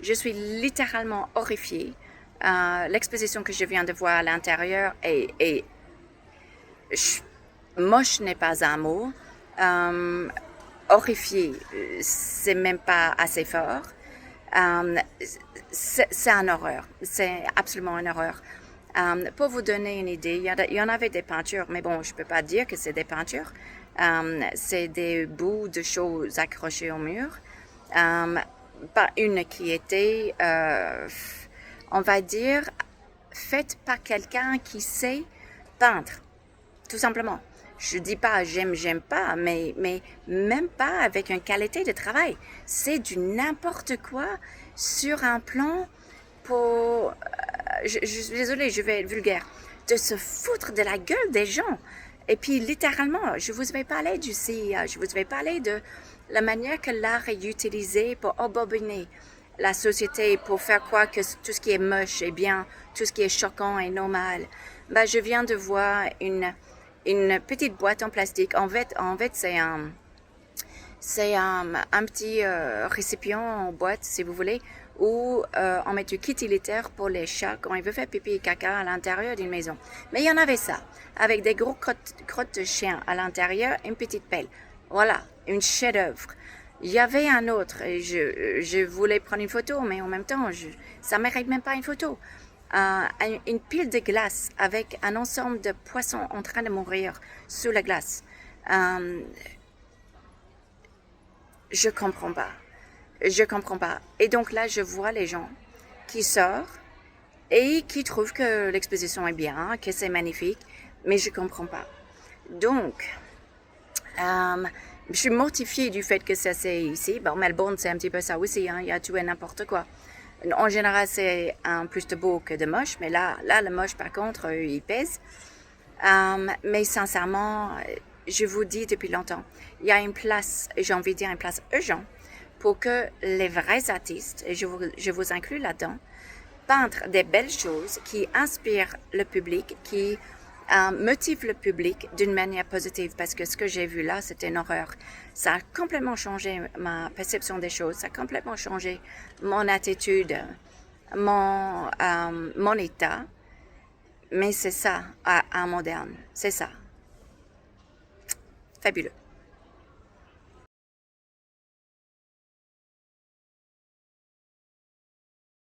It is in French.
Je suis littéralement horrifiée. L'exposition que je viens de voir à l'intérieur est moche n'est pas un mot. Euh, Horrifié, c'est même pas assez fort. Euh, c'est une horreur. C'est absolument une horreur. Pour vous donner une idée, il y en avait des peintures, mais bon, je peux pas dire que c'est des peintures. C'est des bouts de choses accrochées au mur. Pas une qui était, on va dire, faite par quelqu'un qui sait peindre, tout simplement. Je dis pas j'aime pas, mais même pas avec une qualité de travail. C'est du n'importe quoi sur un plan pour, je suis désolée, je vais être vulgaire, de se foutre de la gueule des gens. Et puis littéralement, je vous avais parlé du CIA, je vous avais parlé de la manière que l'art est utilisé pour embobiner la société, pour faire croire que tout ce qui est moche est bien, tout ce qui est choquant est normal. Ben, je viens de voir une petite boîte en plastique. En fait, c'est un petit récipient en boîte, si vous voulez, où on met du kit utilitaire pour les chats quand ils veulent faire pipi et caca à l'intérieur d'une maison. Mais il y en avait ça, avec des gros crottes de chien à l'intérieur, une petite pelle. Voilà, une chef-d'œuvre. Il y avait un autre, et je voulais prendre une photo, mais en même temps, ça mérite même pas une photo. Une pile de glace avec un ensemble de poissons en train de mourir sous la glace. Euh, je comprends pas. Je comprends pas. Et donc là, je vois les gens qui sortent et qui trouvent que l'exposition est bien, que c'est magnifique, mais je comprends pas. Donc, je suis mortifiée du fait que ça c'est ici. Bon, Melbourne, c'est un petit peu ça aussi, hein. Il y a tout et n'importe quoi. En général, c'est un plus de beau que de moche, mais là, le moche, par contre, il pèse. Mais sincèrement, je vous dis depuis longtemps, il y a une place, j'ai envie de dire une place urgente, pour que les vrais artistes, et je vous inclus là-dedans, peintre des belles choses qui inspirent le public, qui motivent le public d'une manière positive. Parce que ce que j'ai vu là, c'était une horreur. Ça a complètement changé ma perception des choses, ça a complètement changé mon attitude, mon état. Mais c'est ça, à moderne. C'est ça. Fabuleux.